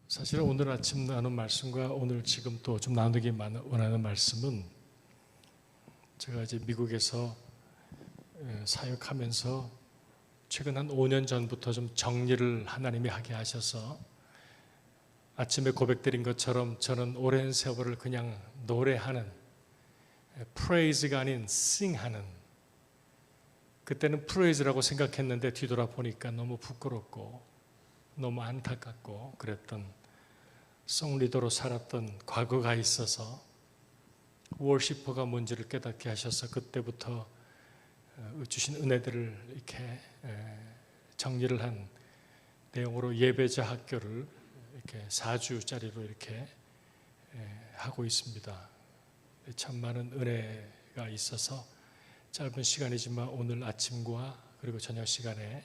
사실은 오늘 아침 나눈 말씀과 오늘 지금 또 좀 나누기 원하는 말씀은 제가 이제 미국에서 사역하면서 최근 한 5년 전부터 좀 정리를 하나님이 하게 하셔서 아침에 고백드린 것처럼 저는 오랜 세월을 그냥 노래하는, 프레이즈가 아닌 sing하는, 그때는 프레이즈라고 생각했는데 뒤돌아보니까 너무 부끄럽고 너무 안타깝고 그랬던 송리더로 살았던 과거가 있어서 워시퍼가 뭔지를 깨닫게 하셔서 그때부터 주신 은혜들을 이렇게 정리를 한 내용으로 예배자 학교를 이렇게 4주짜리로 이렇게 하고 있습니다. 참 많은 은혜가 있어서 짧은 시간이지만 오늘 아침과 그리고 저녁 시간에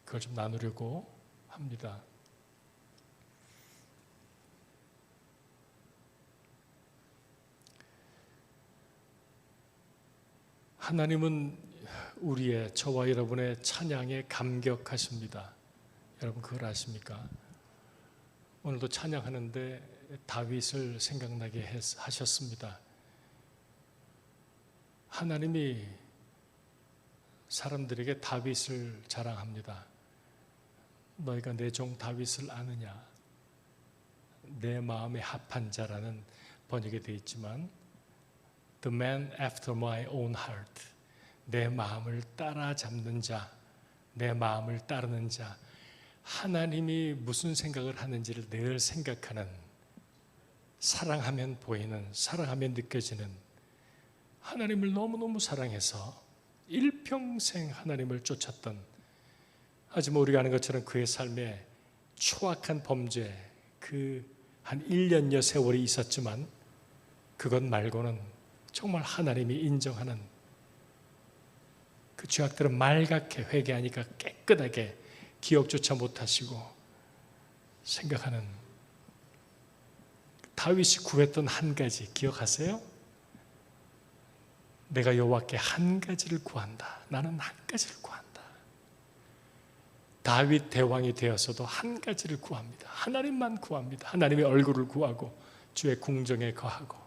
그걸 좀 나누려고 합니다. 하나님은 우리의, 저와 여러분의 찬양에 감격하십니다. 여러분 그걸 아십니까? 오늘도 찬양하는데 다윗을 생각나게 하셨습니다. 하나님이 사람들에게 다윗을 자랑합니다. 너희가 내 종 다윗을 아느냐? 내 마음에 합한 자라는 번역이 되어 있지만 The man after my own heart, 내 마음을 따라잡는 자, 내 마음을 따르는 자, 하나님이 무슨 생각을 하는지를 늘 생각하는, 사랑하면 보이는, 사랑하면 느껴지는, 하나님을 너무너무 사랑해서 일평생 하나님을 쫓았던, 하지만 우리가 아는 것처럼 그의 삶에 추악한 범죄, 그 한 1년여 세월이 있었지만 그것 말고는 정말 하나님이 인정하는 그 죄악들은 말갛게 회개하니까 깨끗하게 기억조차 못하시고 생각하는, 다윗이 구했던 한 가지 기억하세요? 내가 여호와께 한 가지를 구한다. 나는 한 가지를 구한다. 다윗 대왕이 되어서도 한 가지를 구합니다. 하나님만 구합니다. 하나님의 얼굴을 구하고 주의 궁정에 거하고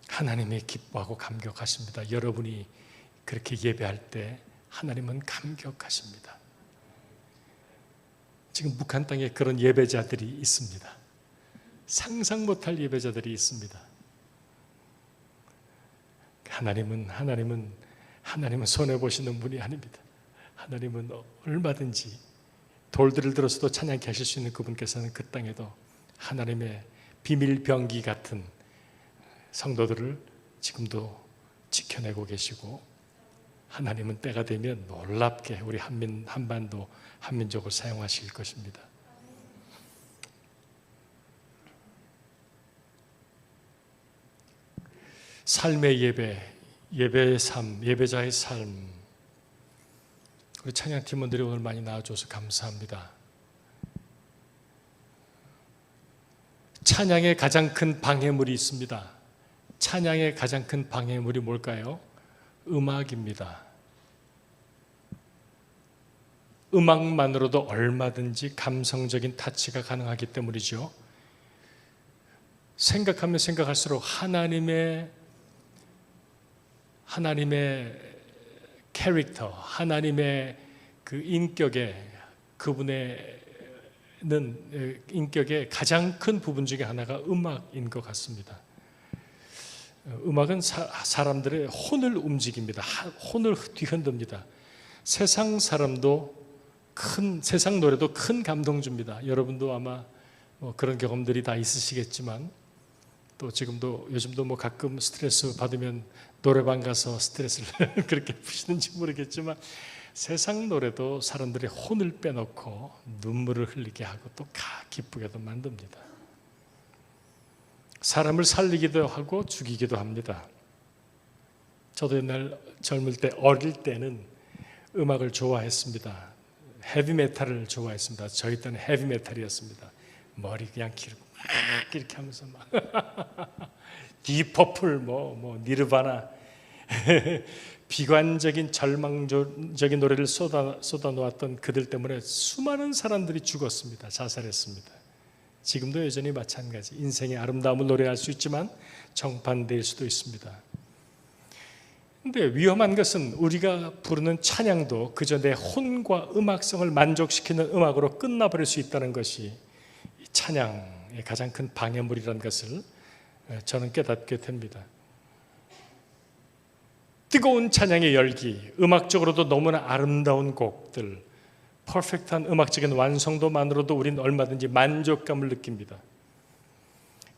하나님이 기뻐하고 감격하십니다. 여러분이 그렇게 예배할 때 하나님은 감격하십니다. 지금 북한 땅에 그런 예배자들이 있습니다. 상상 못할 예배자들이 있습니다. 하나님은 손해보시는 분이 아닙니다. 하나님은 얼마든지 돌들을 들어서도 찬양케 하실 수 있는 그분께서는 그 땅에도 하나님의 비밀병기 같은 성도들을 지금도 지켜내고 계시고, 하나님은 때가 되면 놀랍게 우리 한반도 한민족을 사용하실 것입니다. 삶의 예배, 예배의 삶, 예배자의 삶, 우리 찬양 팀원들이 오늘 많이 나와줘서 감사합니다. 찬양의 가장 큰 방해물이 있습니다. 찬양의 가장 큰 방해물이 뭘까요? 음악입니다. 음악만으로도 얼마든지 감성적인 타치가 가능하기 때문이죠. 생각하면 생각할수록 하나님의 캐릭터, 하나님의 그 인격에, 그분의 인격의 가장 큰 부분 중에 하나가 음악인 것 같습니다. 음악은 사람들의 혼을 움직입니다. 혼을 뒤흔듭니다. 세상 노래도 큰 감동 줍니다. 여러분도 아마 그런 경험들이 다 있으시겠지만, 또 지금도 요즘도 가끔 스트레스 받으면 노래방 가서 스트레스를 그렇게 푸시는지 모르겠지만, 세상 노래도 사람들의 혼을 빼놓고 눈물을 흘리게 하고 또 기쁘게도 만듭니다. 사람을 살리기도 하고 죽이기도 합니다. 저도 옛날 젊을 때, 어릴 때는 음악을 좋아했습니다. 헤비메탈을 좋아했습니다. 저희 때는 헤비메탈이었습니다. 머리 그냥 기르고 막 이렇게 하면서 막 디퍼플, 니르바나, 비관적인 절망적인 노래를 쏟아놓았던 그들 때문에 수많은 사람들이 죽었습니다. 자살했습니다. 지금도 여전히 마찬가지. 인생의 아름다움을 노래할 수 있지만 정반대일 수도 있습니다. 근데 위험한 것은 우리가 부르는 찬양도 그저 내 혼과 음악성을 만족시키는 음악으로 끝나버릴 수 있다는 것이 찬양의 가장 큰 방해물이라는 것을 저는 깨닫게 됩니다. 뜨거운 찬양의 열기, 음악적으로도 너무나 아름다운 곡들, 퍼펙트한 음악적인 완성도만으로도 우리는 얼마든지 만족감을 느낍니다.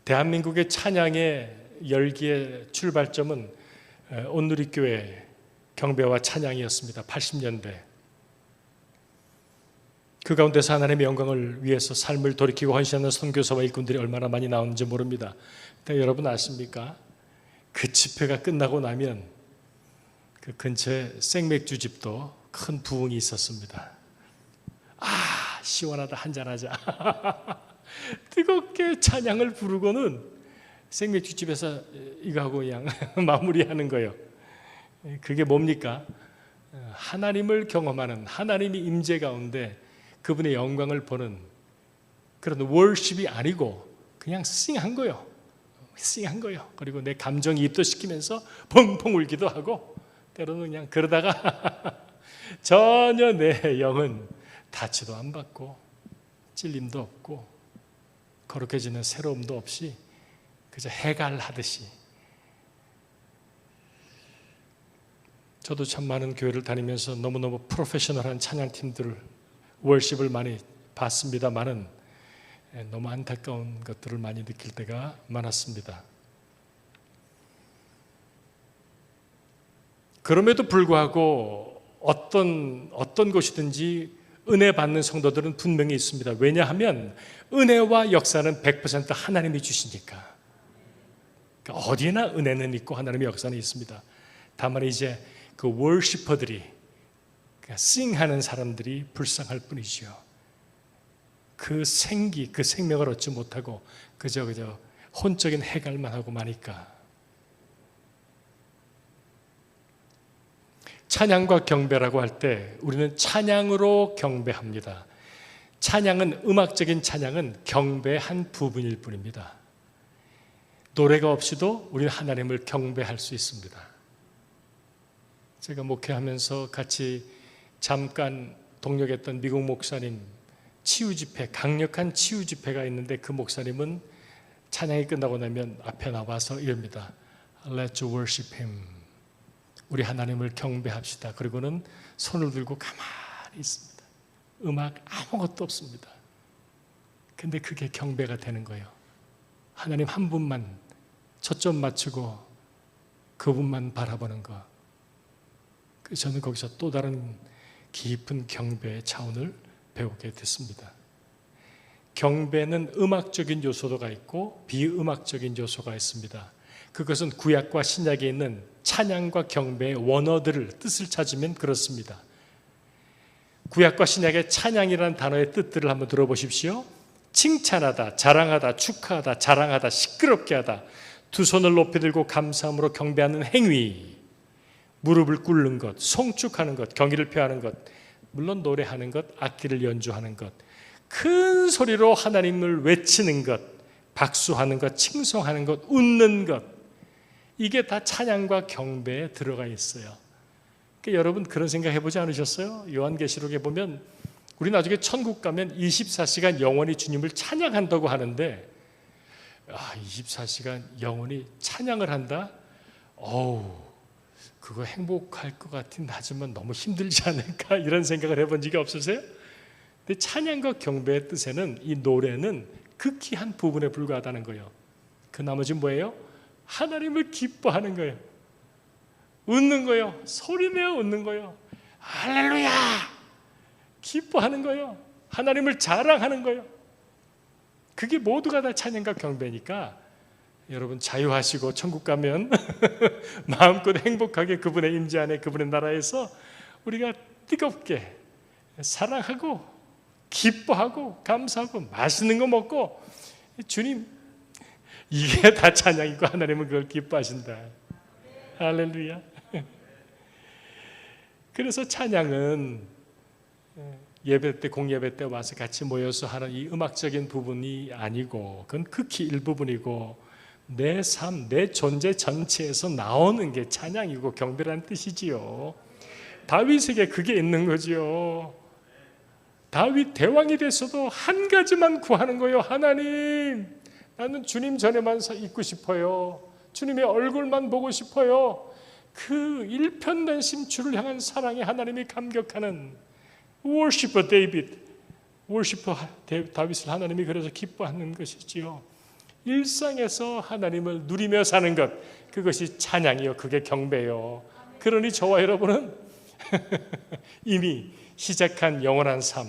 대한민국의 찬양의 열기의 출발점은 온누리교회 경배와 찬양이었습니다. 80년대. 그 가운데서 하나님의 영광을 위해서 삶을 돌이키고 헌신하는 선교사와 일꾼들이 얼마나 많이 나오는지 모릅니다. 근데 여러분 아십니까? 그 집회가 끝나고 나면 그 근처에 생맥주집도 큰 부흥이 있었습니다. 아, 시원하다, 한잔하자. 뜨겁게 찬양을 부르고는 생맥주집에서 이거 하고 그냥 마무리하는 거예요. 그게 뭡니까? 하나님을 경험하는, 하나님이 임재 가운데 그분의 영광을 보는 그런 월십이 아니고 그냥 싱한 거예요. 싱한 거예요. 그리고 내 감정이 입도시키면서 펑펑 울기도 하고 때로는 그냥 그러다가 전혀 내 영은 다치도 안 받고 찔림도 없고 거룩해지는 새로움도 없이 그저 해갈하듯이. 저도 참 많은 교회를 다니면서 너무너무 프로페셔널한 찬양팀들을 월십을 많이 봤습니다만은 너무 안타까운 것들을 많이 느낄 때가 많았습니다. 그럼에도 불구하고 어떤 곳이든지 은혜 받는 성도들은 분명히 있습니다. 왜냐하면 은혜와 역사는 100% 하나님이 주시니까. 그러니까 어디나 은혜는 있고 하나님의 역사는 있습니다. 다만 이제 그 월시퍼들이, 싱하는 사람들이 불쌍할 뿐이죠. 그 생기, 그 생명을 얻지 못하고 그저 혼적인 해갈만 하고 마니까. 찬양과 경배라고 할 때 우리는 찬양으로 경배합니다. 찬양은, 음악적인 찬양은 경배의 한 부분일 뿐입니다. 노래가 없이도 우리는 하나님을 경배할 수 있습니다. 제가 목회하면서 같이 잠깐 동역했던 미국 목사님 치유 집회, 강력한 치유 집회가 있는데 그 목사님은 찬양이 끝나고 나면 앞에 나와서 이럽니다. Let's worship Him. 우리 하나님을 경배합시다. 그리고는 손을 들고 가만히 있습니다. 음악 아무것도 없습니다. 근데 그게 경배가 되는 거예요. 하나님 한 분만 초점 맞추고 그분만 바라보는 것. 저는 거기서 또 다른 깊은 경배의 차원을 배우게 됐습니다. 경배는 음악적인 요소가 있고 비음악적인 요소가 있습니다. 그것은 구약과 신약에 있는 찬양과 경배의 원어들을, 뜻을 찾으면 그렇습니다. 구약과 신약의 찬양이라는 단어의 뜻들을 한번 들어보십시오. 칭찬하다, 자랑하다, 축하하다, 자랑하다, 시끄럽게 하다, 두 손을 높이 들고 감사함으로 경배하는 행위, 무릎을 꿇는 것, 송축하는 것, 경의를 표하는 것, 물론 노래하는 것, 악기를 연주하는 것, 큰 소리로 하나님을 외치는 것, 박수하는 것, 칭송하는 것, 웃는 것, 이게 다 찬양과 경배에 들어가 있어요. 그러니까 여러분 그런 생각 해보지 않으셨어요? 요한계시록에 보면 우리 나중에 천국 가면 24시간 영원히 주님을 찬양한다고 하는데 24시간 영원히 찬양을 한다? 그거 행복할 것 같긴 하지만 너무 힘들지 않을까? 이런 생각을 해본 적이 없으세요? 근데 찬양과 경배의 뜻에는 이 노래는 극히 한 부분에 불과하다는 거예요. 그 나머지 뭐예요? 하나님을 기뻐하는 거예요. 웃는 거예요. 소리내어 웃는 거예요. 할렐루야! 기뻐하는 거예요. 하나님을 자랑하는 거예요. 그게 모두가 다 찬양과 경배니까 여러분 자유하시고 천국 가면 마음껏 행복하게 그분의 임재 안에 그분의 나라에서 우리가 뜨겁게 사랑하고 기뻐하고 감사하고 맛있는 거 먹고 주님 이게 다 찬양이고 하나님은 그걸 기뻐하신다. 할렐루야. 그래서 찬양은 예배 때, 공예배 때 와서 같이 모여서 하는 이 음악적인 부분이 아니고, 그건 극히 일부분이고 내 삶, 내 존재 전체에서 나오는 게 찬양이고 경배라는 뜻이지요. 다윗에게 그게 있는 거지요. 다윗 대왕이 됐어도 한 가지만 구하는 거예요. 하나님, 나는 주님 전에만 있고 싶어요. 주님의 얼굴만 보고 싶어요. 그 일편단심 주를 향한 사랑에 하나님이 감격하는 워시퍼 데이빗, 워시퍼 다윗을 하나님이 그래서 기뻐하는 것이지요. 일상에서 하나님을 누리며 사는 것, 그것이 찬양이요, 그게 경배요. 그러니 저와 여러분은 이미 시작한 영원한 삶,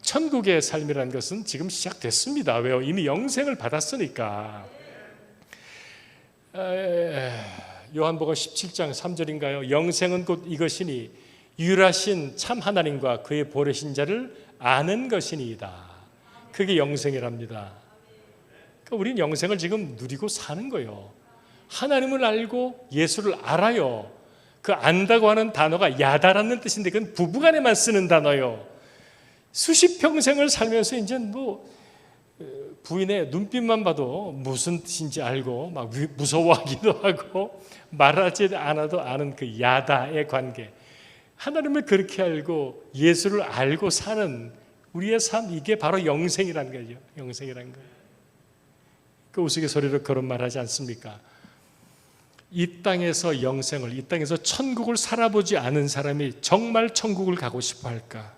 천국의 삶이라는 것은 지금 시작됐습니다. 왜요? 이미 영생을 받았으니까. 요한복음 17장 3절인가요? 영생은 곧 이것이니 유일하신 참 하나님과 그의 보내신 자를 아는 것이니이다. 그게 영생이랍니다. 그러니까 우리는 영생을 지금 누리고 사는 거예요. 하나님을 알고 예수를 알아요. 그 안다고 하는 단어가 야다라는 뜻인데 그건 부부간에만 쓰는 단어요. 수십 평생을 살면서 이제 뭐 부인의 눈빛만 봐도 무슨 뜻인지 알고 막 무서워하기도 하고 말하지 않아도 아는 그 야다의 관계. 하나님을 그렇게 알고 예수를 알고 사는 우리의 삶, 이게 바로 영생이라는 거죠. 영생이라는 거예요. 그 우스갯소리로 그런 말 하지 않습니까? 이 땅에서 영생을, 이 땅에서 천국을 살아보지 않은 사람이 정말 천국을 가고 싶어 할까?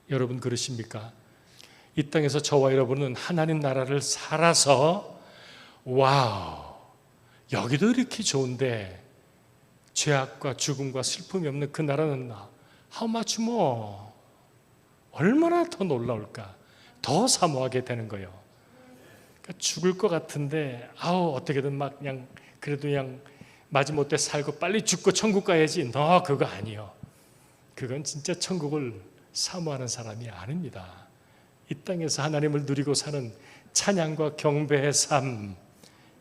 여러분 그러십니까? 이 땅에서 저와 여러분은 하나님 나라를 살아서 와우, 여기도 이렇게 좋은데 죄악과 죽음과 슬픔이 없는 그 나라는 how much more, 얼마나 더 놀라울까? 더 사모하게 되는 거예요. 그러니까 죽을 것 같은데 어떻게든 막 그냥 그래도 그냥 마지못해 살고 빨리 죽고 천국 가야지. 너 그거 아니요. 그건 진짜 천국을 사모하는 사람이 아닙니다. 이 땅에서 하나님을 누리고 사는 찬양과 경배의 삶,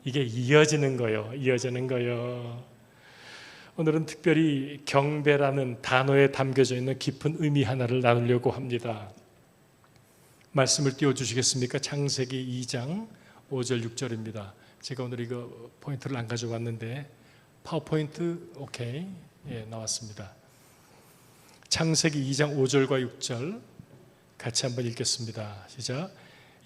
이게 이어지는 거예요. 이어지는 거예요. 오늘은 특별히 경배라는 단어에 담겨져 있는 깊은 의미 하나를 나누려고 합니다. 말씀을 띄워주시겠습니까? 창세기 2장 5절 6절입니다. 제가 오늘 이거 포인트를 안 가져왔는데 파워포인트 오케이, 나왔습니다. 창세기 2장 5절과 6절 같이 한번 읽겠습니다. 시작.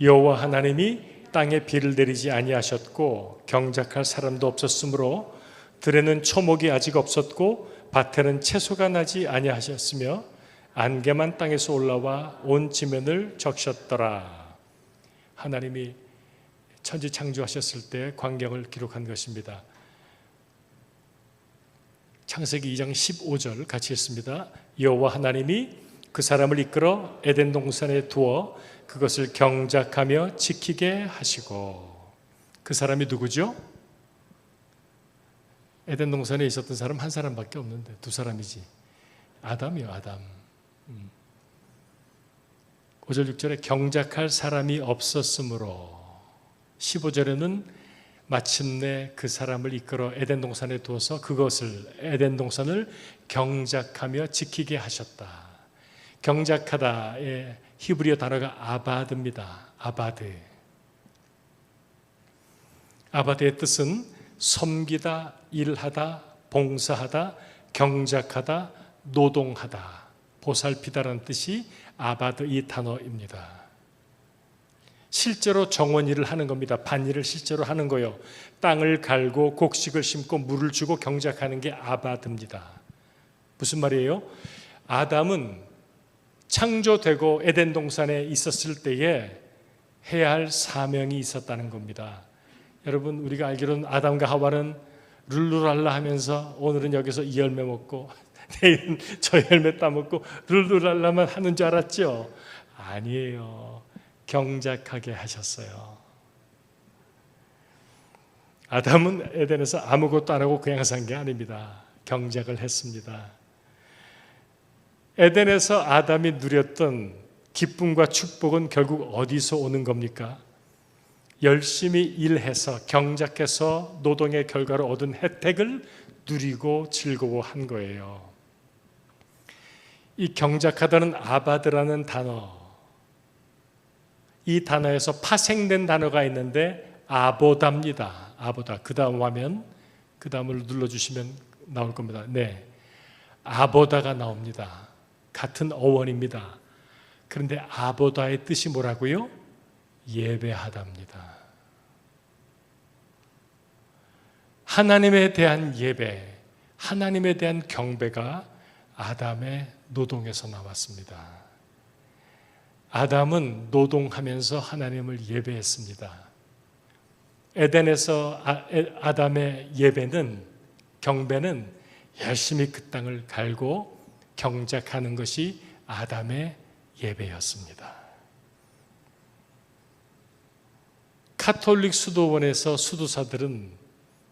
여호와 하나님이 땅에 비를 내리지 아니하셨고 경작할 사람도 없었으므로 들에는 초목이 아직 없었고 밭에는 채소가 나지 아니하셨으며 안개만 땅에서 올라와 온 지면을 적셨더라. 하나님이 천지 창조하셨을 때 광경을 기록한 것입니다. 창세기 2장 15절 같이 읽습니다. 여호와 하나님이 그 사람을 이끌어 에덴 동산에 두어 그것을 경작하며 지키게 하시고. 그 사람이 누구죠? 에덴 동산에 있었던 사람 한 사람밖에 없는데 두 사람이지. 아담이요, 아담. 5절 6절에 경작할 사람이 없었으므로, 15절에는 마침내 그 사람을 이끌어 에덴 동산에 두어서 그것을, 에덴 동산을 경작하며 지키게 하셨다. 경작하다의 히브리어 단어가 아바드입니다. 아바드. 아바드의 뜻은 섬기다, 일하다, 봉사하다, 경작하다, 노동하다, 보살피다라는 뜻이 아바드 이 단어입니다. 실제로 정원 일을 하는 겁니다. 밭일을 실제로 하는 거예요. 땅을 갈고 곡식을 심고 물을 주고 경작하는 게 아바드입니다. 무슨 말이에요? 아담은 창조되고 에덴 동산에 있었을 때에 해야 할 사명이 있었다는 겁니다. 여러분, 우리가 알기로는 아담과 하와는 룰루랄라 하면서 오늘은 여기서 이 열매 먹고 내일은 저 열매 따먹고 룰루랄라만 하는 줄 알았죠? 아니에요. 경작하게 하셨어요. 아담은 에덴에서 아무것도 안 하고 그냥 산 게 아닙니다. 경작을 했습니다. 에덴에서 아담이 누렸던 기쁨과 축복은 결국 어디서 오는 겁니까? 열심히 일해서 경작해서 노동의 결과로 얻은 혜택을 누리고 즐거워한 거예요. 이 경작하다는 아바드라는 단어, 이 단어에서 파생된 단어가 있는데 아보다입니다. 아보다. 그 다음 화면, 그 다음을 눌러주시면 나올 겁니다. 네, 아보다가 나옵니다. 같은 어원입니다. 그런데 아보다의 뜻이 뭐라고요? 예배하다입니다. 하나님에 대한 예배, 하나님에 대한 경배가 아담의 노동에서 나왔습니다. 아담은 노동하면서 하나님을 예배했습니다. 에덴에서 아담의 예배는, 경배는 열심히 그 땅을 갈고 경작하는 것이 아담의 예배였습니다. 카톨릭 수도원에서 수도사들은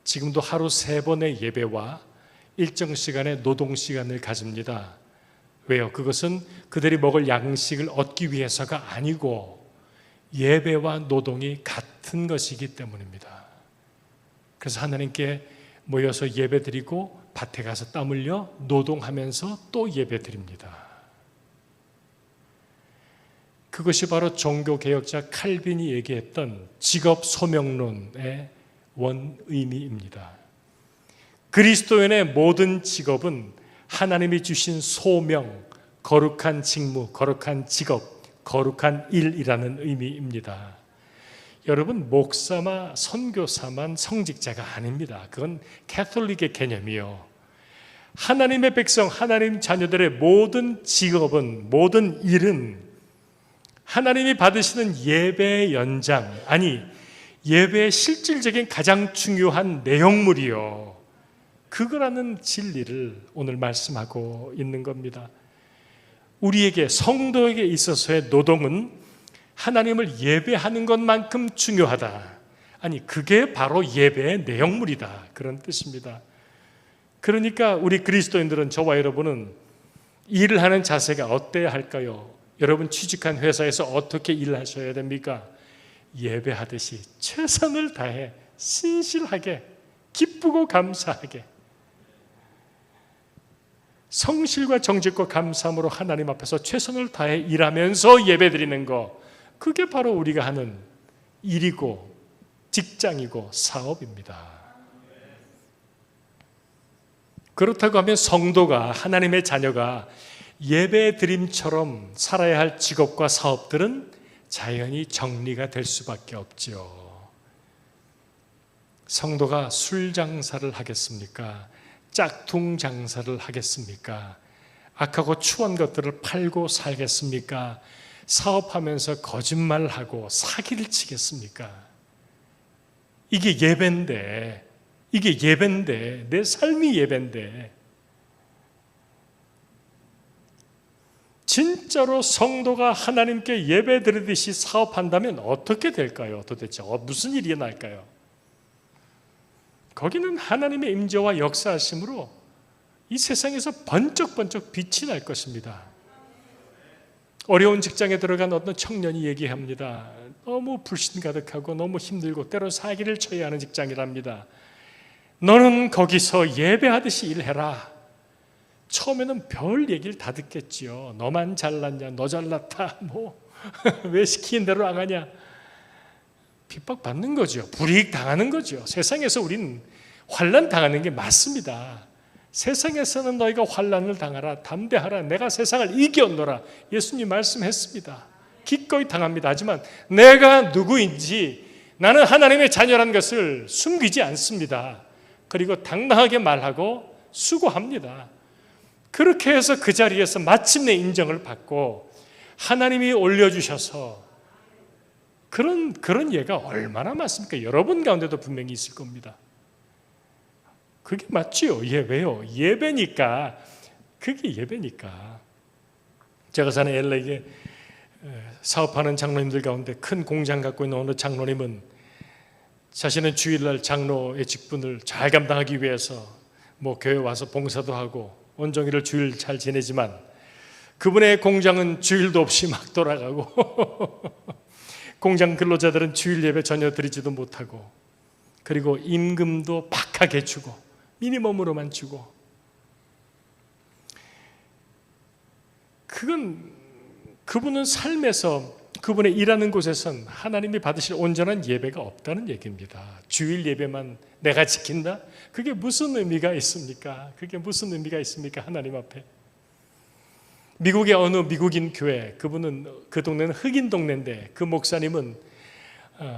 지금도 하루 3번의 예배와 일정 시간의 노동 시간을 가집니다. 왜요? 그것은 그들이 먹을 양식을 얻기 위해서가 아니고 예배와 노동이 같은 것이기 때문입니다. 그래서 하나님께 모여서 예배드리고 밭에 가서 땀 흘려 노동하면서 또 예배드립니다. 그것이 바로 종교개혁자 칼빈이 얘기했던 직업 소명론의 원 의미입니다. 그리스도인의 모든 직업은 하나님이 주신 소명, 거룩한 직무, 거룩한 직업, 거룩한 일이라는 의미입니다. 여러분, 목사만 선교사만 성직자가 아닙니다. 그건 캐톨릭의 개념이요. 하나님의 백성, 하나님 자녀들의 모든 직업은, 모든 일은 하나님이 받으시는 예배의 연장, 아니 예배의 실질적인 가장 중요한 내용물이요, 그거라는 진리를 오늘 말씀하고 있는 겁니다. 우리에게, 성도에게 있어서의 노동은 하나님을 예배하는 것만큼 중요하다. 아니, 그게 바로 예배의 내용물이다, 그런 뜻입니다. 그러니까 우리 그리스도인들은, 저와 여러분은 일을 하는 자세가 어때야 할까요? 여러분 취직한 회사에서 어떻게 일하셔야 됩니까? 예배하듯이 최선을 다해 신실하게, 기쁘고 감사하게, 성실과 정직과 감사함으로 하나님 앞에서 최선을 다해 일하면서 예배드리는 것, 그게 바로 우리가 하는 일이고 직장이고 사업입니다. 그렇다고 하면 성도가, 하나님의 자녀가 예배드림처럼 살아야 할 직업과 사업들은 자연히 정리가 될 수밖에 없죠. 성도가 술 장사를 하겠습니까? 짝퉁 장사를 하겠습니까? 악하고 추한 것들을 팔고 살겠습니까? 사업하면서 거짓말하고 사기를 치겠습니까? 이게 예배인데, 내 삶이 예배인데, 진짜로 성도가 하나님께 예배 드리듯이 사업한다면 어떻게 될까요? 도대체 무슨 일이 날까요? 거기는 하나님의 임재와 역사하심으로 이 세상에서 번쩍번쩍 빛이 날 것입니다. 어려운 직장에 들어간 어떤 청년이 얘기합니다. 너무 불신 가득하고 너무 힘들고 때로 사기를 쳐야 하는 직장이랍니다. 너는 거기서 예배하듯이 일해라. 처음에는 별 얘기를 다 듣겠지요. 너만 잘났냐, 너 잘났다, 왜 시키는 대로 안 하냐. 핍박받는 거죠. 불이익 당하는 거죠. 세상에서 우리는 환난 당하는 게 맞습니다. 세상에서는 너희가 환난을 당하라, 담대하라, 내가 세상을 이겼노라, 예수님 말씀했습니다. 기꺼이 당합니다. 하지만 내가 누구인지, 나는 하나님의 자녀라는 것을 숨기지 않습니다. 그리고 당당하게 말하고 수고합니다. 그렇게 해서 그 자리에서 마침내 인정을 받고 하나님이 올려주셔서, 그런 예가 얼마나 많습니까? 여러분 가운데도 분명히 있을 겁니다. 그게 맞지요. 왜요? 예배니까. 그게 예배니까. 제가 사는 LA에 사업하는 장로님들 가운데 큰 공장 갖고 있는 어느 장로님은 자신은 주일날 장로의 직분을 잘 감당하기 위해서 교회 와서 봉사도 하고 온종일을 주일 잘 지내지만, 그분의 공장은 주일도 없이 막 돌아가고 공장 근로자들은 주일 예배 전혀 드리지도 못하고, 그리고 임금도 박하게 주고 미니멈으로만 주고, 그분은 삶에서 그분의 일하는 곳에선 하나님이 받으실 온전한 예배가 없다는 얘기입니다. 주일 예배만 내가 지킨다? 그게 무슨 의미가 있습니까? 하나님 앞에. 미국의 어느 미국인 교회, 그 동네는 흑인 동네인데 그 목사님은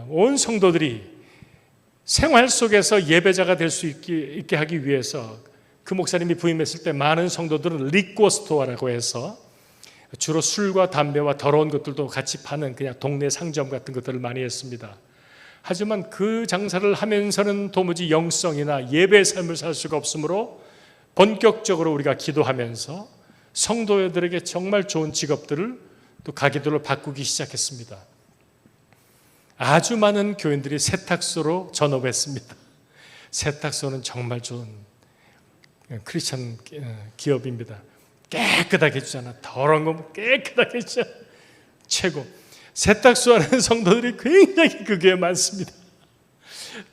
온 성도들이 생활 속에서 예배자가 될 수 있게 하기 위해서 그 목사님이 부임했을 때 많은 성도들은 리코스토어라고 해서 주로 술과 담배와 더러운 것들도 같이 파는 그냥 동네 상점 같은 것들을 많이 했습니다. 하지만 그 장사를 하면서는 도무지 영성이나 예배의 삶을 살 수가 없으므로 본격적으로 우리가 기도하면서 성도들에게 정말 좋은 직업들을 또 가게들로 바꾸기 시작했습니다. 아주 많은 교인들이 세탁소로 전업했습니다. 세탁소는 정말 좋은 크리스천 기업입니다. 깨끗하게 해주잖아. 더러운 거 깨끗하게 해주잖아. 최고. 세탁소 하는 성도들이 굉장히 그 교회에 많습니다.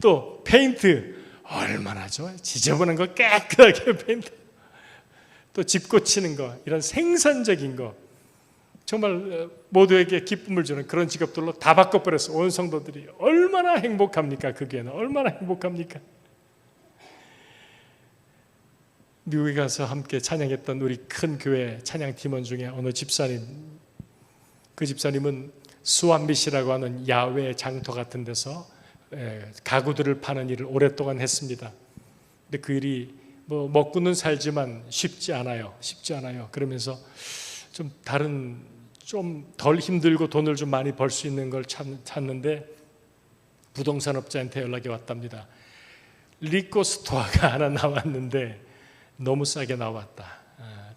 또 페인트 얼마나 좋아요. 지저분한 거 깨끗하게 페인트. 또 집 고치는 거, 이런 생산적인 거, 정말 모두에게 기쁨을 주는 그런 직업들로 다 바꿔버려서 온 성도들이 얼마나 행복합니까? 그 교회는 얼마나 행복합니까? 미국에 가서 함께 찬양했던 우리 큰 교회 찬양 팀원 중에 어느 집사님, 그 집사님은 수완빗이라고 하는 야외 장터 같은 데서 가구들을 파는 일을 오랫동안 했습니다. 근데 그 일이 먹고는 살지만 쉽지 않아요. 그러면서 좀 덜 힘들고 돈을 좀 많이 벌 수 있는 걸 찾는데 부동산업자한테 연락이 왔답니다. 리코스토어가 하나 나왔는데 너무 싸게 나왔다.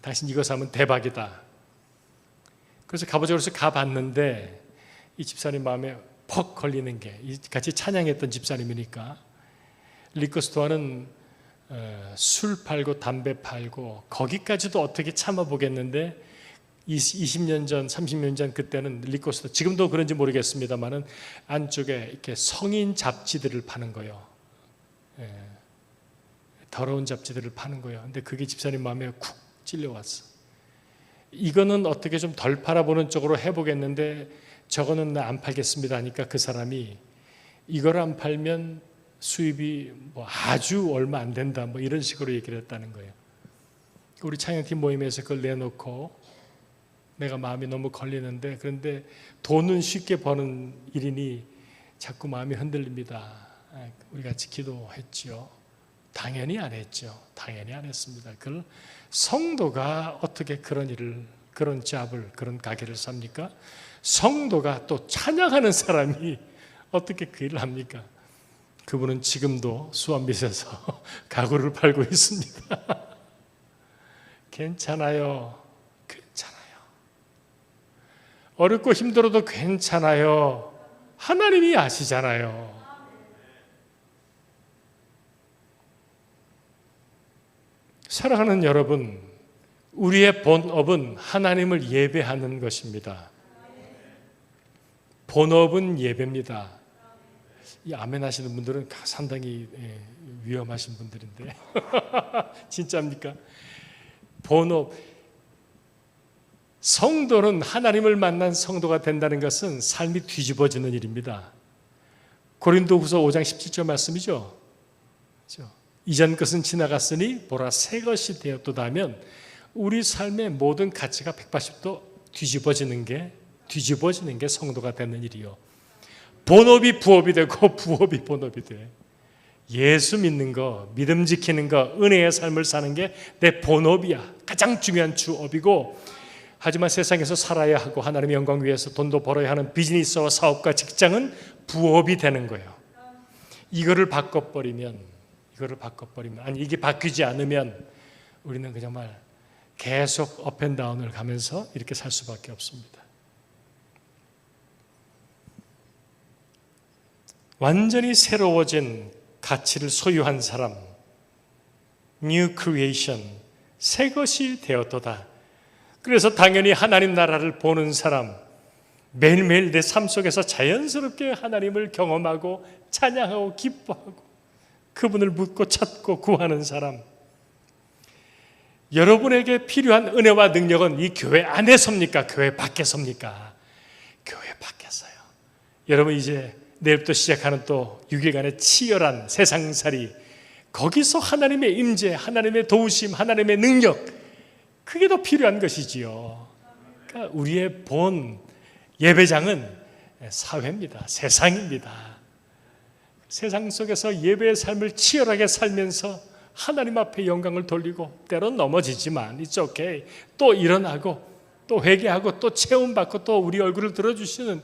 당신 이거 사면 대박이다. 그래서 가보자고 가봤는데 이 집사님 마음에 퍽 걸리는 게, 같이 찬양했던 집사님이니까, 리코스토어는 술 팔고 담배 팔고 거기까지도 어떻게 참아보겠는데 20년 전, 30년 전 그때는 리코스토어, 지금도 그런지 모르겠습니다만은 안쪽에 이렇게 성인 잡지들을 파는 거예요. 더러운 잡지들을 파는 거예요. 근데 그게 집사님 마음에 쿡 찔려왔어. 이거는 어떻게 좀 덜 팔아보는 쪽으로 해보겠는데 저거는 나 안 팔겠습니다 하니까 그 사람이 이걸 안 팔면 수입이 아주 얼마 안 된다 이런 식으로 얘기를 했다는 거예요. 우리 찬양팀 모임에서 그걸 내놓고 내가 마음이 너무 걸리는데, 그런데 돈은 쉽게 버는 일이니 자꾸 마음이 흔들립니다. 우리 같이 기도했죠. 당연히 안 했죠. 당연히 안 했습니다. 그걸 성도가 어떻게 그런 잡을, 그런 가게를 삽니까? 성도가 또 찬양하는 사람이 어떻게 그 일을 합니까? 그분은 지금도 수완빗에서 가구를 팔고 있습니다. 괜찮아요. 어렵고 힘들어도 괜찮아요. 하나님이 아시잖아요. 사랑하는 여러분, 우리의 본업은 하나님을 예배하는 것입니다. 본업은 예배입니다. 이 아멘 하시는 분들은 상당히 위험하신 분들인데 진짜입니까? 본업, 성도는 하나님을 만난 성도가 된다는 것은 삶이 뒤집어지는 일입니다. 고린도후서 5장 17절 말씀이죠. 그렇죠? 이전 것은 지나갔으니 보라 새 것이 되었도다 하면 우리 삶의 모든 가치가 180도 뒤집어지는 게 성도가 되는 일이요. 본업이 부업이 되고 부업이 본업이 돼. 예수 믿는 거, 믿음 지키는 거, 은혜의 삶을 사는 게 내 본업이야. 가장 중요한 주업이고, 하지만 세상에서 살아야 하고 하나님의 영광 위해서 돈도 벌어야 하는 비즈니스와 사업과 직장은 부업이 되는 거예요. 이거를 바꿔버리면, 아니 이게 바뀌지 않으면 우리는 정말 계속 업앤다운을 가면서 이렇게 살 수밖에 없습니다. 완전히 새로워진 가치를 소유한 사람, New Creation, 새 것이 되었도다. 그래서 당연히 하나님 나라를 보는 사람, 매일매일 내 삶 속에서 자연스럽게 하나님을 경험하고 찬양하고 기뻐하고 그분을 묻고 찾고 구하는 사람, 여러분에게 필요한 은혜와 능력은 이 교회 안에 섭니까? 교회 밖에 섭니까? 교회 밖에서요. 여러분 이제 내일부터 시작하는 또 6일간의 치열한 세상살이, 거기서 하나님의 임재, 하나님의 도우심, 하나님의 능력, 그게 더 필요한 것이지요. 그러니까 우리의 본 예배장은 사회입니다. 세상입니다. 세상 속에서 예배의 삶을 치열하게 살면서 하나님 앞에 영광을 돌리고, 때론 넘어지지만 it's okay, 또 일어나고 또 회개하고 또 체험받고 또 우리 얼굴을 들어주시는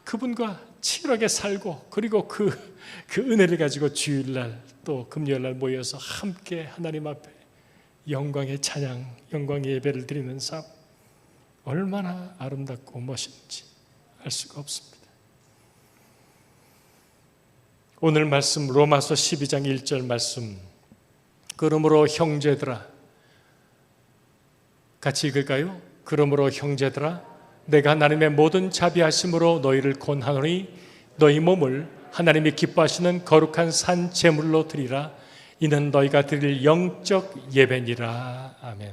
그분과 치열하게 살고, 그리고 그 은혜를 가지고 주일날 또 금요일날 모여서 함께 하나님 앞에 영광의 찬양, 영광의 예배를 드리는 삶, 얼마나 아름답고 멋있는지 알 수가 없습니다. 오늘 말씀 로마서 12장 1절 말씀, 그러므로 형제들아, 같이 읽을까요? 그러므로 형제들아, 내가 하나님의 모든 자비하심으로 너희를 권하노니 너희 몸을 하나님이 기뻐하시는 거룩한 산 제물로 드리라. 이는 너희가 드릴 영적 예배니라. 아멘.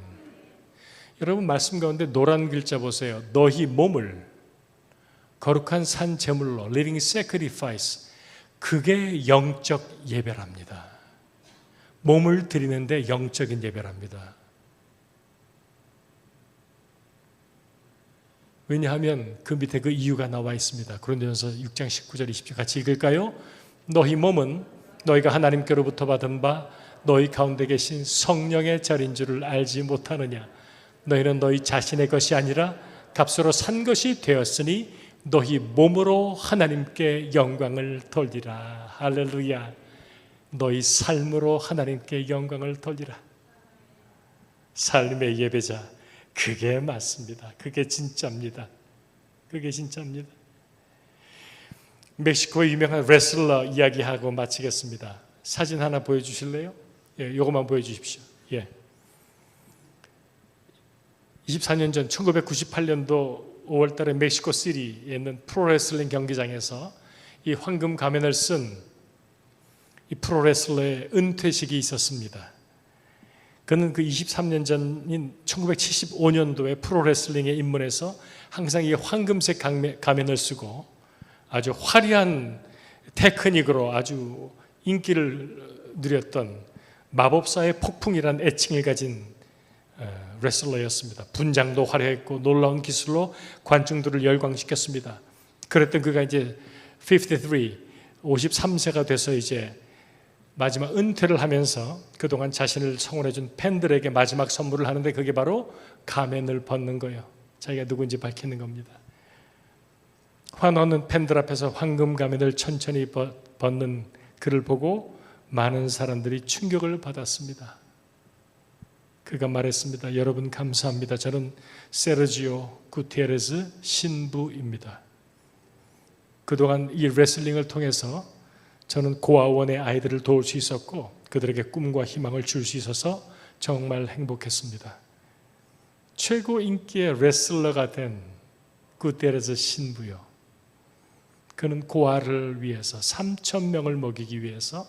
여러분 말씀 가운데 노란 글자 보세요. 너희 몸을 거룩한 산 제물로, living sacrifice, 그게 영적 예배랍니다. 몸을 드리는데 영적인 예배랍니다. 왜냐하면 그 밑에 그 이유가 나와 있습니다. 고린도전서 6장 19절 20절 같이 읽을까요? 너희 몸은 너희가 하나님께로부터 받은 바 너희 가운데 계신 성령의 자리인 줄을 알지 못하느냐? 너희는 너희 자신의 것이 아니라 값으로 산 것이 되었으니 너희 몸으로 하나님께 영광을 돌리라. 할렐루야. 너희 삶으로 하나님께 영광을 돌리라. 삶의 예배자, 그게 맞습니다. 그게 진짜입니다. 그게 진짜입니다. 멕시코의 유명한 레슬러 이야기하고 마치겠습니다. 사진 하나 보여주실래요? 예, 요것만 보여주십시오. 예. 24년 전 1998년도 5월 달에 멕시코 시티에 있는 프로레슬링 경기장에서 이 황금 가면을 쓴 이 프로레슬러의 은퇴식이 있었습니다. 그는 그 23년 전인 1975년도에 프로레슬링에 입문해서 항상 이 황금색 가면을 쓰고 아주 화려한 테크닉으로 아주 인기를 누렸던 마법사의 폭풍이라는 애칭을 가진 레슬러였습니다. 분장도 화려했고 놀라운 기술로 관중들을 열광시켰습니다. 그랬던 그가 이제 53세가 돼서 이제 마지막 은퇴를 하면서 그동안 자신을 성원해준 팬들에게 마지막 선물을 하는데, 그게 바로 가면을 벗는 거예요. 자기가 누군지 밝히는 겁니다. 환호하는 팬들 앞에서 황금 가면을 천천히 벗는 그를 보고 많은 사람들이 충격을 받았습니다. 그가 말했습니다. 여러분 감사합니다. 저는 세르지오 구티에레스 신부입니다. 그동안 이 레슬링을 통해서 저는 고아원의 아이들을 도울 수 있었고 그들에게 꿈과 희망을 줄 수 있어서 정말 행복했습니다. 최고 인기의 레슬러가 된 구테레스 신부요. 그는 고아를 위해서 3,000명을 먹이기 위해서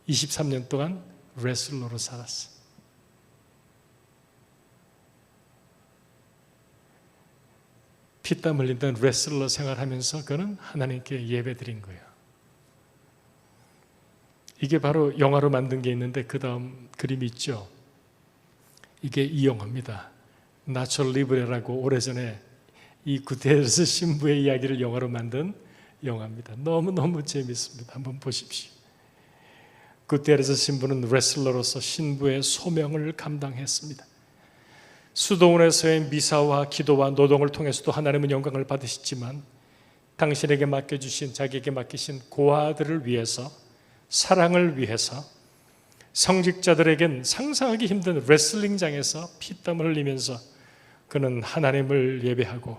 23년 동안 레슬러로 살았어요. 피땀 흘리던 레슬러 생활하면서 그는 하나님께 예배드린 거예요. 이게 바로 영화로 만든 게 있는데 그 다음 그림이 있죠. 이게 이 영화입니다. 나초 리브레라고 오래전에 이 구테레스 신부의 이야기를 영화로 만든 영화입니다. 너무너무 재밌습니다. 한번 보십시오. 구테레스 신부는 레슬러로서 신부의 소명을 감당했습니다. 수도원에서의 미사와 기도와 노동을 통해서도 하나님은 영광을 받으시지만 당신에게 맡겨주신, 자기에게 맡기신 고아들을 위해서, 사랑을 위해서 성직자들에겐 상상하기 힘든 레슬링장에서 피땀을 흘리면서 그는 하나님을 예배하고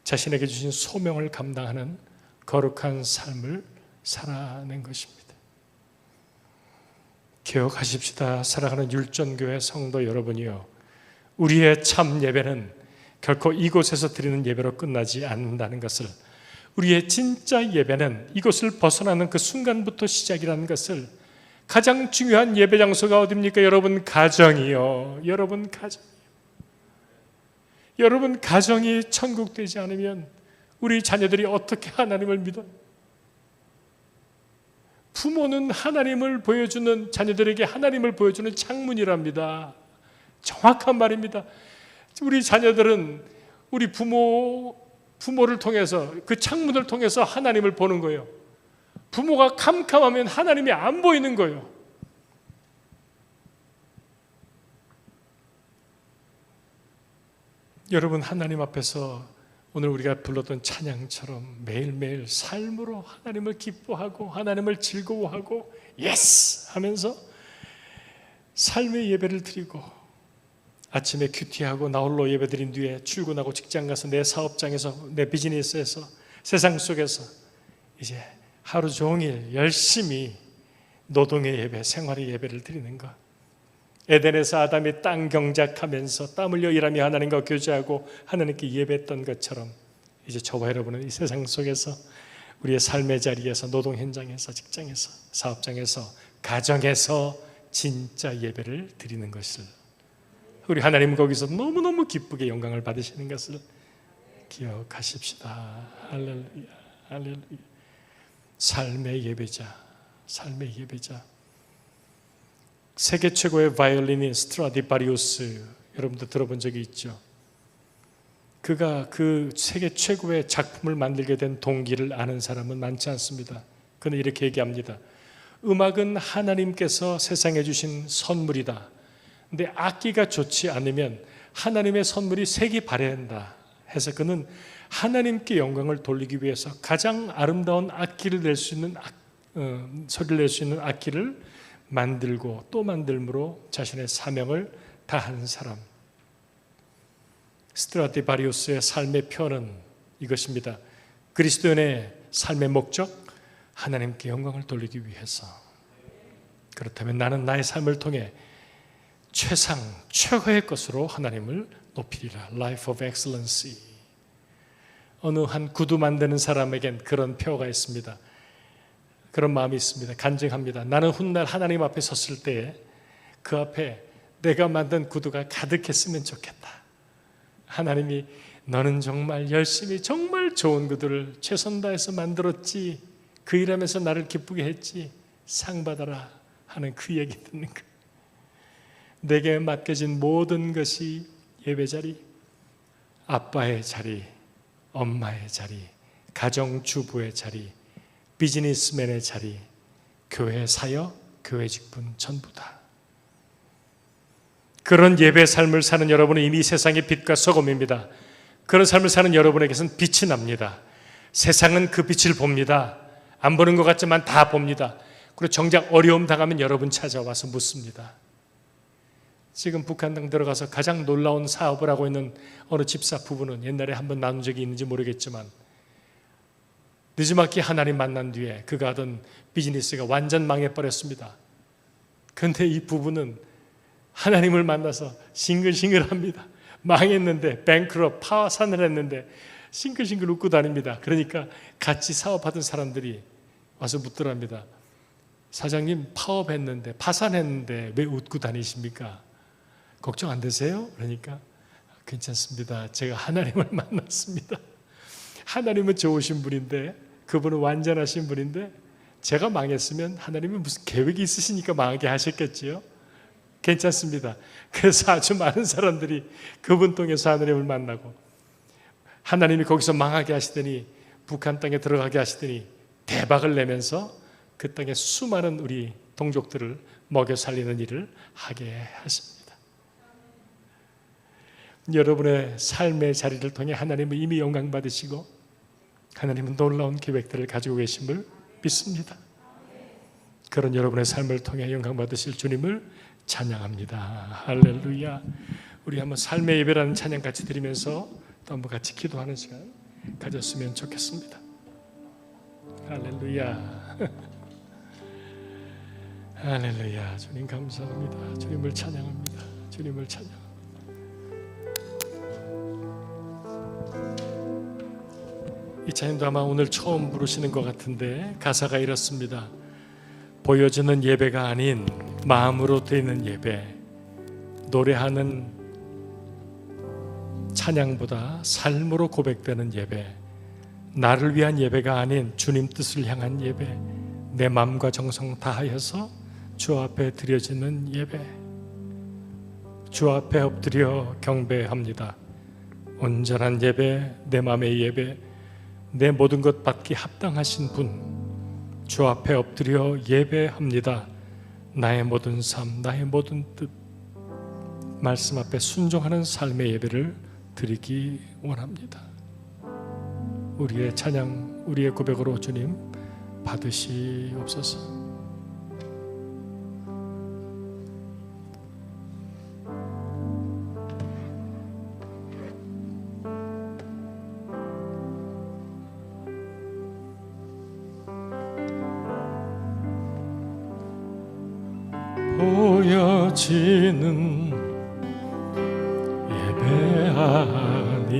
자신에게 주신 소명을 감당하는 거룩한 삶을 살아낸 것입니다. 기억하십시다. 사랑하는 율전교회 성도 여러분이요, 우리의 참 예배는 결코 이곳에서 드리는 예배로 끝나지 않는다는 것을, 우리의 진짜 예배는 이곳을 벗어나는 그 순간부터 시작이라는 것을 가장 중요한 예배 장소가 어디입니까? 여러분 가정이요. 여러분 가정. 여러분 가정이 천국 되지 않으면 우리 자녀들이 어떻게 하나님을 믿어요? 부모는 하나님을 보여주는, 자녀들에게 하나님을 보여주는 창문이랍니다. 정확한 말입니다. 우리 자녀들은 우리 부모를 통해서, 그 창문을 통해서 하나님을 보는 거예요. 부모가 캄캄하면 하나님이 안 보이는 거예요. 여러분, 하나님 앞에서 오늘 우리가 불렀던 찬양처럼 매일매일 삶으로 하나님을 기뻐하고 하나님을 즐거워하고 예스 하면서 삶의 예배를 드리고, 아침에 큐티하고 나홀로 예배드린 뒤에 출근하고 직장 가서 내 사업장에서, 내 비즈니스에서, 세상 속에서 이제 하루 종일 열심히 노동의 예배, 생활의 예배를 드리는 것. 에덴에서 아담이 땅 경작하면서 땀 흘려 일하며 하나님과 교제하고 하나님께 예배했던 것처럼, 이제 저와 여러분은 이 세상 속에서 우리의 삶의 자리에서, 노동 현장에서, 직장에서, 사업장에서, 가정에서 진짜 예배를 드리는 것을, 우리 하나님 거기서 너무너무 기쁘게 영광을 받으시는 것을 기억하십시다. 할렐루야, 할렐루야. 삶의 예배자, 삶의 예배자. 세계 최고의 바이올린인 스트라디바리우스, 여러분도 들어본 적이 있죠? 그가 그 세계 최고의 작품을 만들게 된 동기를 아는 사람은 많지 않습니다. 그는 이렇게 얘기합니다. 음악은 하나님께서 세상에 주신 선물이다. 근데 악기가 좋지 않으면 하나님의 선물이 색이 바래한다 해서, 그는 하나님께 영광을 돌리기 위해서 가장 아름다운 악기를 낼 수 있는 소리를 낼 수 있는 악기를 만들고 또 만들므로 자신의 사명을 다한 사람. 스트라디바리우스의 삶의 표현은 이것입니다. 그리스도인의 삶의 목적, 하나님께 영광을 돌리기 위해서. 그렇다면 나는 나의 삶을 통해 최상, 최고의 것으로 하나님을 높이리라. Life of Excellency. 어느 한 구두 만드는 사람에겐 그런 표어가 있습니다. 그런 마음이 있습니다. 간증합니다. 나는 훗날 하나님 앞에 섰을 때 그 앞에 내가 만든 구두가 가득했으면 좋겠다. 하나님이 너는 정말 열심히 정말 좋은 구두를 최선 다해서 만들었지, 그 일하면서 나를 기쁘게 했지, 상 받아라 하는 그 얘기 듣는 거. 내게 맡겨진 모든 것이 예배 자리, 아빠의 자리, 엄마의 자리, 가정주부의 자리, 비즈니스맨의 자리, 교회 사역, 교회 직분 전부 다. 그런 예배 삶을 사는 여러분은 이미 세상의 빛과 소금입니다. 그런 삶을 사는 여러분에게서는 빛이 납니다. 세상은 그 빛을 봅니다. 안 보는 것 같지만 다 봅니다. 그리고 정작 어려움 당하면 여러분 찾아와서 묻습니다. 지금 북한 당 들어가서 가장 놀라운 사업을 하고 있는 어느 집사 부부는 옛날에 한번 나눈 적이 있는지 모르겠지만, 늦지막히 하나님 만난 뒤에 그가 하던 비즈니스가 완전 망해버렸습니다. 그런데 이 부부는 하나님을 만나서 싱글싱글합니다. 망했는데, 뱅크럽, 파산을 했는데 싱글싱글 웃고 다닙니다. 그러니까 같이 사업하던 사람들이 와서 묻더랍니다. 사장님, 파업했는데, 파산했는데 왜 웃고 다니십니까? 걱정 안 되세요? 그러니까 괜찮습니다. 제가 하나님을 만났습니다. 하나님은 좋으신 분인데, 그분은 완전하신 분인데, 제가 망했으면 하나님은 무슨 계획이 있으시니까 망하게 하셨겠지요? 괜찮습니다. 그래서 아주 많은 사람들이 그분 통해서 하나님을 만나고, 하나님이 거기서 망하게 하시더니 북한 땅에 들어가게 하시더니 대박을 내면서 그 땅에 수많은 우리 동족들을 먹여 살리는 일을 하게 하십니다. 여러분의 삶의 자리를 통해 하나님은 이미 영광 받으시고 하나님은 놀라운 계획들을 가지고 계심을 믿습니다. 그런 여러분의 삶을 통해 영광 받으실 주님을 찬양합니다. 할렐루야. 우리 한번 삶의 예배라는 찬양 같이 드리면서 또 한번 같이 기도하는 시간 가졌으면 좋겠습니다. 할렐루야. 할렐루야. 주님 감사합니다. 주님을 찬양합니다. 주님을 찬양합니다. 이 찬양도 아마 오늘 처음 부르시는 것 같은데 가사가 이렇습니다. 보여주는 예배가 아닌 마음으로 드리는 예배, 노래하는 찬양보다 삶으로 고백되는 예배, 나를 위한 예배가 아닌 주님 뜻을 향한 예배, 내 마음과 정성 다하여서 주 앞에 드려지는 예배, 주 앞에 엎드려 경배합니다. 온전한 예배, 내 마음의 예배, 내 모든 것 받기 합당하신 분, 주 앞에 엎드려 예배합니다. 나의 모든 삶, 나의 모든 뜻, 말씀 앞에 순종하는 삶의 예배를 드리기 원합니다. 우리의 찬양, 우리의 고백으로 주님 받으시옵소서. 보여지는 예배 아닌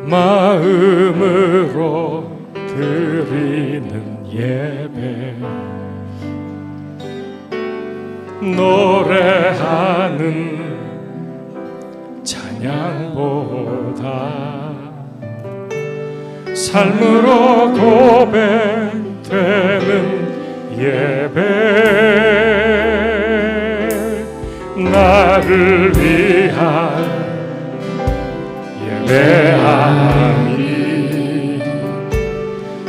마음으로 드리는 예배, 노래하는 찬양보다 삶으로 고백되는 예배, 나를 위한 예배하니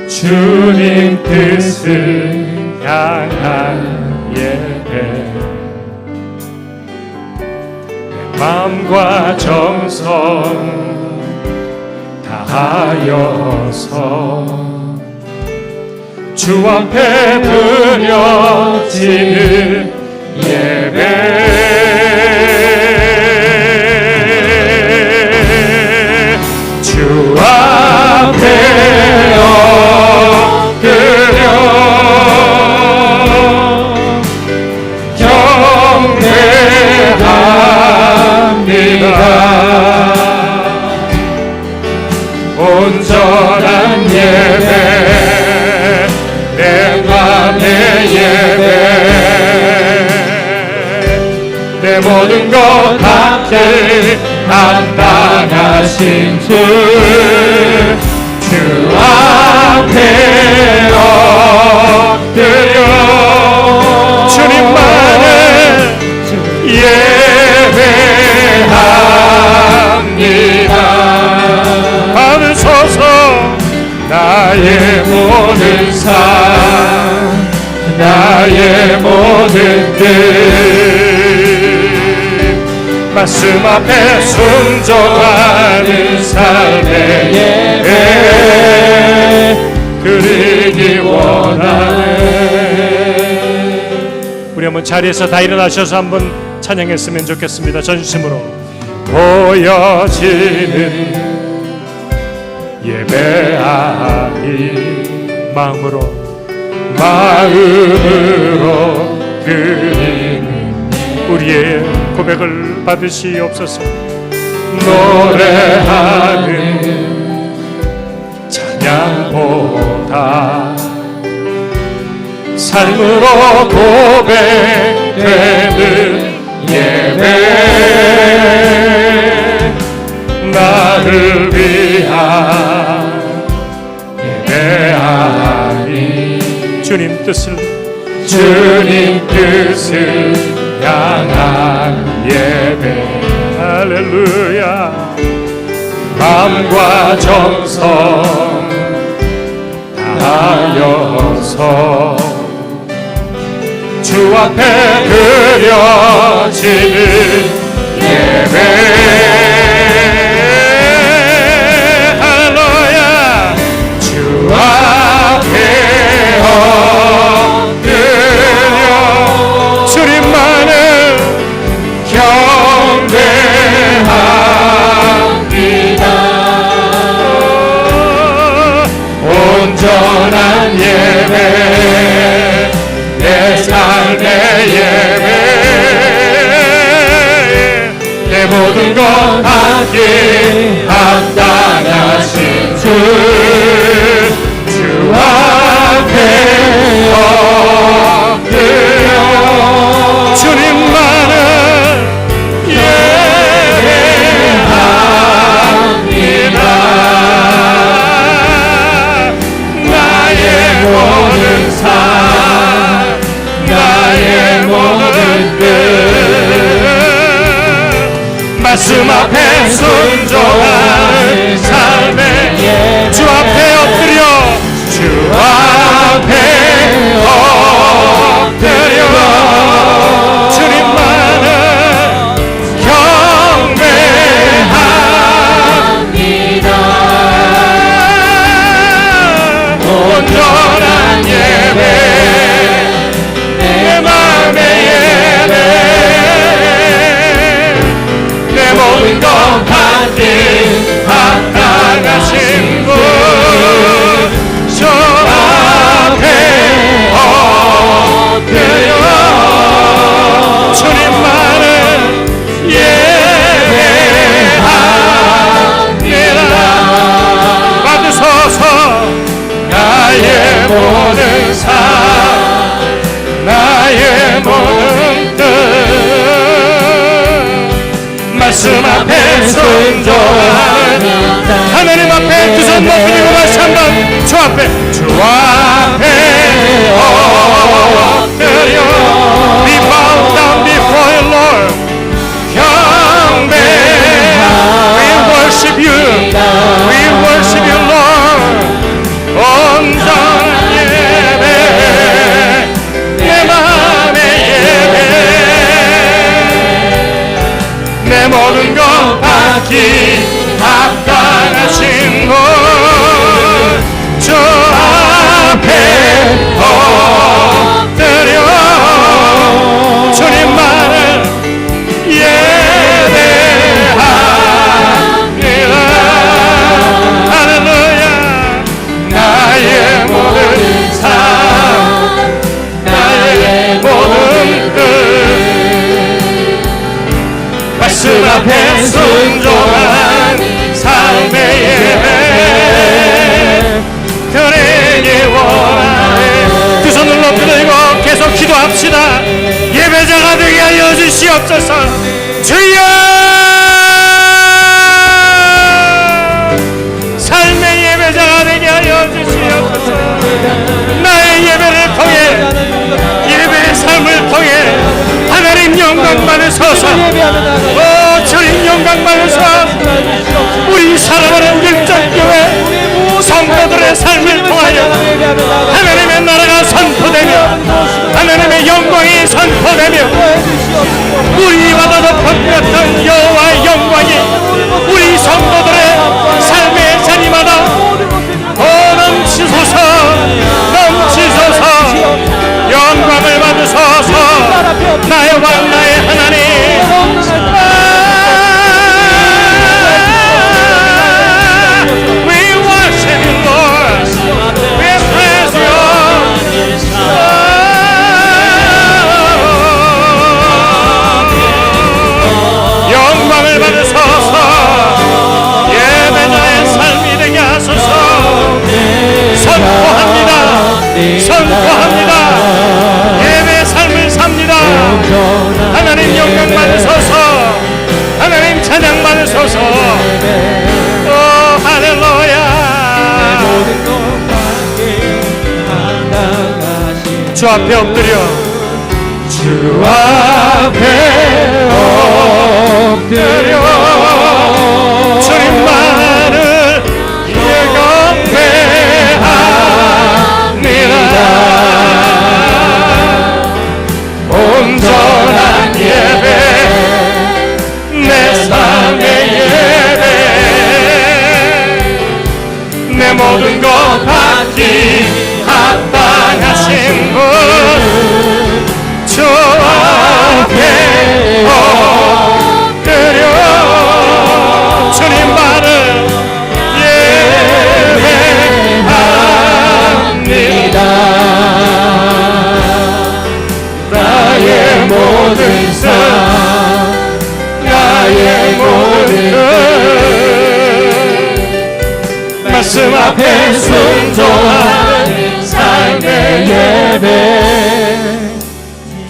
주님 뜻을 향한 예배, 내 마음과 정성 다하여서 주 앞에 드려지는 예배, 주 앞에 엎드려 경배합니다. 온전한 예배, 내 맘의 예배, 내 모든 것 받기 합당하신 주 앞에 엎드려 주님만을 예배합니다. 받으소서 나의 모든 삶, 나의 모든 뜻, 말씀 앞에 순종하는 삶의 예배 드리기 원하네. 우리 한번 자리에서 다 일어나셔서 한번 찬양했으면 좋겠습니다. 전심으로 보여지는 예배하니 마음으로 드리는 우리의 고백을 받으시옵소서. 노래하는 찬양보다 삶으로 고백되는 예배, 나를 위한 예배하니 주님 뜻을 향한 예배, 할렐루야. 마음과 정성 다하여서 주 앞에 드려지는 예배, 할렐루야. 주 앞에 엎드려 주님만을 경배합니다. 온전한 예배, 내 삶의 예배, 내 모든 것 받기 합당하신 주 앞에 주님 영광 받으소서. 우리 사랑하는 일전교회 성도들의 삶을 통하여 하나님의 나라가 선포되며 하나님의 영광이 선포되며 우리보다 더 풍요했던 여호와의 영광이 우리 성도들의 삶의 자리마다 넘치소서. 영광을 받으소서. 나의 왕 나의 하나님, We worship you Lord, we praise you. 영광을 받으소서. 예배자의 삶이 되게 하소서. 선포합니다. 예배의 삶을 삽니다. 하나님 영광 받으소서. 하나님 찬양 받으소서. 오 할렐루야. 주 앞에 엎드려, 주 앞에 엎드려 주님만을 온전한 예배, 내 삶의 예배, 내 모든 것 받기 합당하신 분, 주 앞에 엎드려 주님만을 예배합니다. 나의 모든 삶, 나의 모든 것 말씀 앞에 순종하는 삶의 예배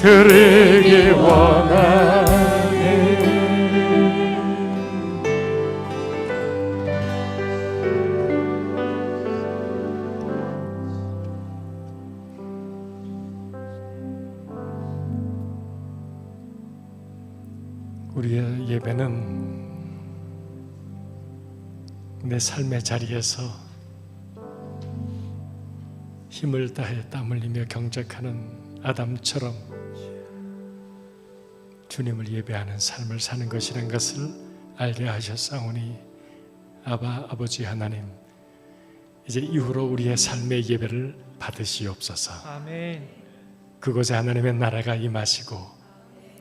드리기 원하네. 우리의 예배는 내 삶의 자리에서 힘을 다해 땀 흘리며 경작하는 아담처럼 주님을 예배하는 삶을 사는 것이란 것을 알게 하셨사오니 아버지 하나님, 이제 이후로 우리의 삶의 예배를 받으시옵소서. 아멘. 그곳에 하나님의 나라가 임하시고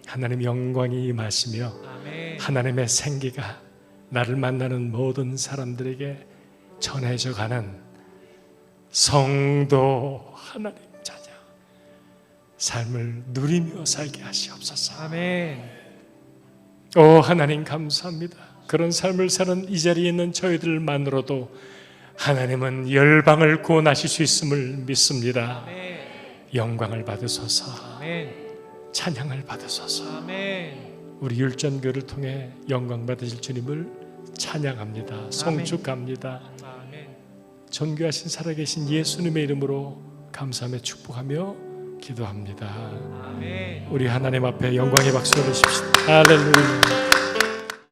하나님의 영광이 임하시며 아멘. 하나님의 생기가 나를 만나는 모든 사람들에게 전해져 가는 성도 하나님 자녀 삶을 누리며 살게 하시옵소서. 아멘. 오 하나님 감사합니다. 그런 삶을 사는 이 자리에 있는 저희들만으로도 하나님은 열방을 구원하실 수 있음을 믿습니다. 아멘. 영광을 받으소서. 아멘. 찬양을 받으소서. 아멘. 우리 율전교를 통해 영광 받으실 주님을 찬양합니다. 송축합니다. 아멘. 존귀하신 살아계신 예수님의 이름으로 감사하며 축복하며 기도합니다. 아멘. 우리 하나님 앞에 영광의 박수를 주십시오. 할렐루야.